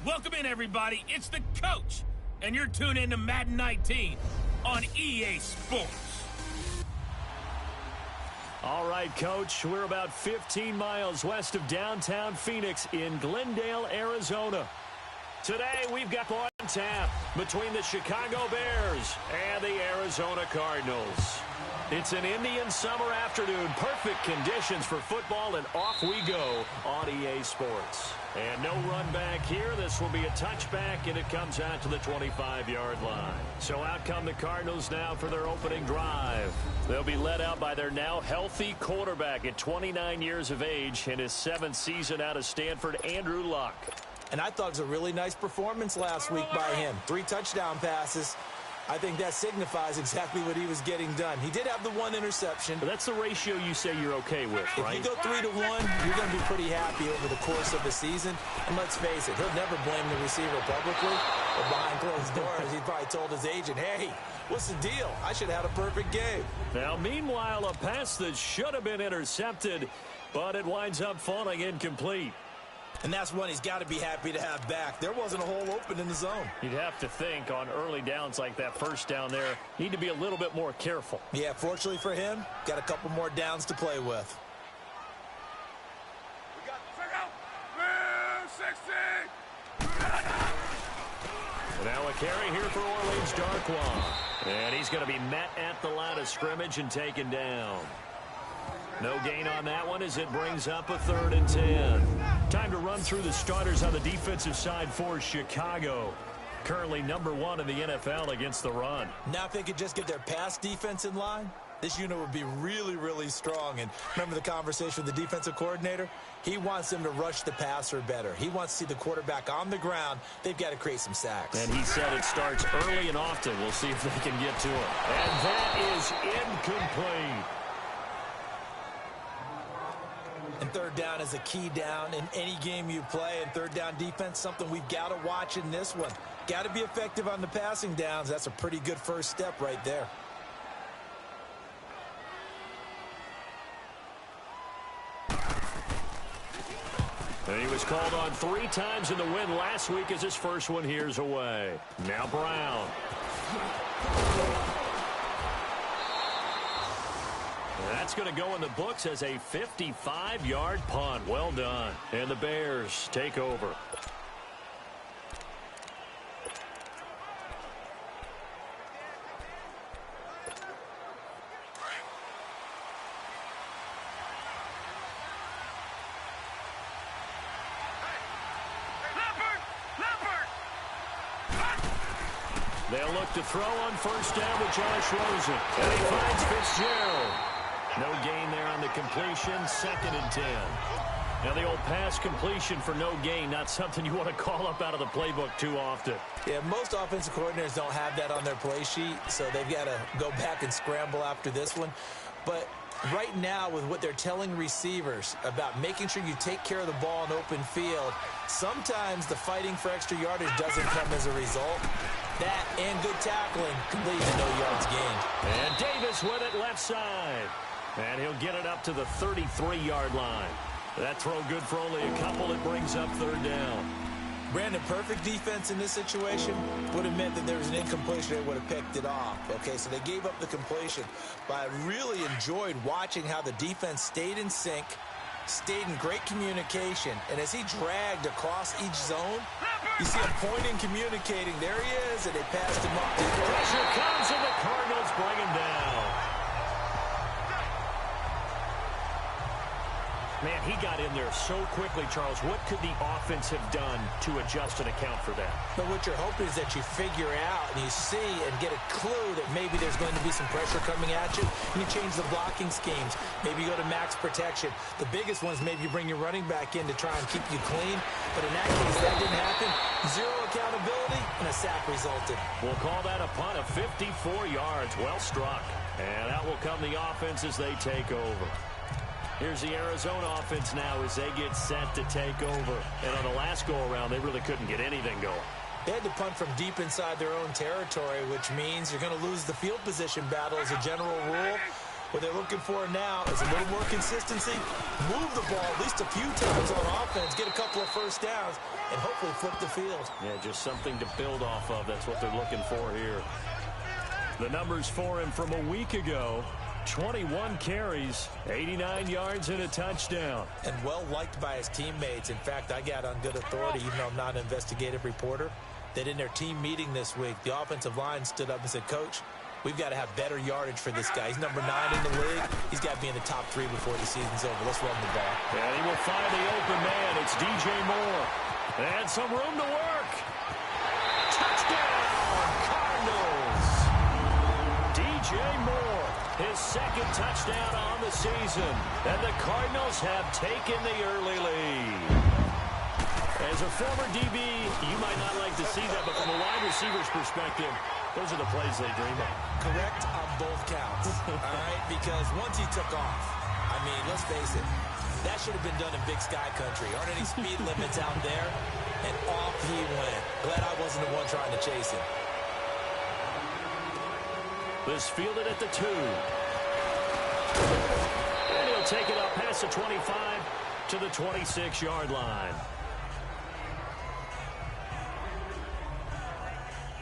Welcome in, everybody. It's the coach, and you're tuned in to Madden 19 on EA Sports. All right, Coach, we're about 15 miles west of downtown Phoenix in Glendale, Arizona. Today, we've got one tap between the Chicago Bears and the Arizona Cardinals. It's an Indian summer afternoon, perfect conditions for football, and off we go on EA Sports. And no run back here. This will be a touchback, and it comes out to the 25-yard line. So out come the Cardinals now for their opening drive. They'll be led out by their now healthy quarterback at 29 years of age in his 7th season out of Stanford, Andrew Luck. And I thought it was a really nice performance last week by him. 3 touchdown passes. I think that signifies exactly what he was getting done. He did have the 1 interception. But that's the ratio you say you're okay with, right? If you go 3-1, you're going to be pretty happy over the course of the season. And let's face it, he'll never blame the receiver publicly. But behind closed doors, he probably told his agent, hey, what's the deal? I should have had a perfect game. Now, meanwhile, a pass that should have been intercepted, but it winds up falling incomplete. And that's one he's got to be happy to have back. There wasn't a hole open in the zone. You'd have to think on early downs like that first down there, need to be a little bit more careful. Yeah, fortunately for him, got a couple more downs to play with. We got check out. 60. Now a carry here for Orleans Darkwa. And he's going to be met at the line of scrimmage and taken down. No gain on that one as it brings up a 3rd and 10. Time to run through the starters on the defensive side for Chicago. Currently #1 in the NFL against the run. Now if they could just get their pass defense in line, this unit would be really, really strong. And remember the conversation with the defensive coordinator? He wants them to rush the passer better. He wants to see the quarterback on the ground. They've got to create some sacks. And he said it starts early and often. We'll see if they can get to it. And that is incomplete. And 3rd down is a key down in any game you play. And 3rd down defense, something we've got to watch in this one. Got to be effective on the passing downs. That's a pretty good first step right there. And he was called on 3 times in the win last week as his first one here's away. Now Brown. That's going to go in the books as a 55-yard punt. Well done. And the Bears take over. They'll look to throw on 1st down with Josh Rosen. And he finds Fitzgerald. No gain there on the completion, 2nd and 10. Now the old pass completion for no gain, not something you want to call up out of the playbook too often. Yeah, most offensive coordinators don't have that on their play sheet, so they've got to go back and scramble after this one. But right now, with what they're telling receivers about making sure you take care of the ball in open field, sometimes the fighting for extra yardage doesn't come as a result. That and good tackling can lead to no yards gained. And Davis with it left side. And he'll get it up to the 33-yard line. That throw good for only a couple. It brings up 3rd down. Brandon, perfect defense in this situation would have meant that there was an incompletion. They would have picked it off. Okay, so they gave up the completion. But I really enjoyed watching how the defense stayed in sync, stayed in great communication. And as he dragged across each zone, you see him pointing, communicating. There he is, and they passed him up. Pressure comes, and the Cardinals bring him down. Man, he got in there so quickly, Charles. What could the offense have done to adjust and account for that? But what you're hoping is that you figure out and you see and get a clue that maybe there's going to be some pressure coming at you, and you change the blocking schemes. Maybe you go to max protection. The biggest one is maybe you bring your running back in to try and keep you clean. But in that case, that didn't happen. 0 accountability, and a sack resulted. We'll call that a punt of 54 yards. Well struck. And out will come the offense as they take over. Here's the Arizona offense now as they get set to take over. And on the last go-around, they really couldn't get anything going. They had to punt from deep inside their own territory, which means you're going to lose the field position battle as a general rule. What they're looking for now is a little more consistency, move the ball at least a few times on offense, get a couple of first downs, and hopefully flip the field. Yeah, just something to build off of. That's what they're looking for here. The numbers for him from a week ago: 21 carries, 89 yards, and a touchdown. And well-liked by his teammates. In fact, I got on good authority, even though I'm not an investigative reporter, that in their team meeting this week, the offensive line stood up and said, Coach, we've got to have better yardage for this guy. He's number 9 in the league. He's got to be in the top 3 before the season's over. Let's run the ball. And he will find the open man. It's DJ Moore. And some room to work. Touchdown, Cardinals. DJ Moore, his second touchdown on the season. And the Cardinals have taken the early lead. As a former DB, you might not like to see that, but from a wide receiver's perspective, those are the plays they dream of. Correct on both counts, all right? Because once he took off, I mean, let's face it, that should have been done in Big Sky Country. Aren't any speed limits out there? And off he went. Glad I wasn't the one trying to chase him. This fielded at the 2. And he'll take it up past the 25 to the 26-yard line.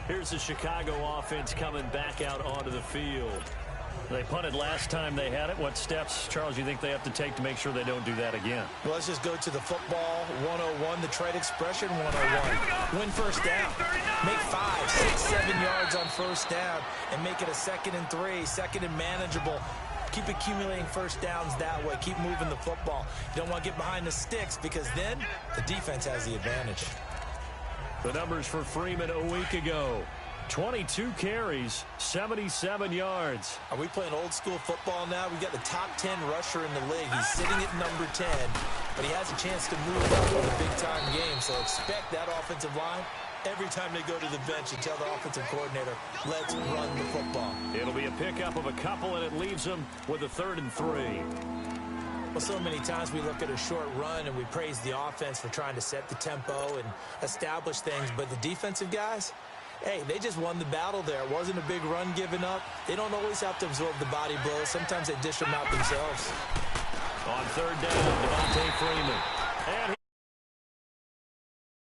Here's the Chicago offense coming back out onto the field. They punted last time they had it. What steps, Charles, you think they have to take to make sure they don't do that again? Well, let's just go to the football 101, the trade expression 101. Win first down. Make 5, 6, 7 yards on first down and make it a 2nd and 3, second and manageable. Keep accumulating first downs that way. Keep moving the football. You don't want to get behind the sticks because then the defense has the advantage. The numbers for Freeman a week ago: 22 carries, 77 yards. Are we playing old school football now? We got the top 10 rusher in the league. He's sitting at number 10, but he has a chance to move up in a big-time game. So expect that offensive line every time they go to the bench and tell the offensive coordinator, let's run the football. It'll be a pickup of a couple, and it leaves them with a 3rd and 3. Well, so many times we look at a short run and we praise the offense for trying to set the tempo and establish things, but the defensive guys, hey, they just won the battle there. It wasn't a big run given up. They don't always have to absorb the body blows. Sometimes they dish them out themselves. On 3rd down, Devontae Freeman. And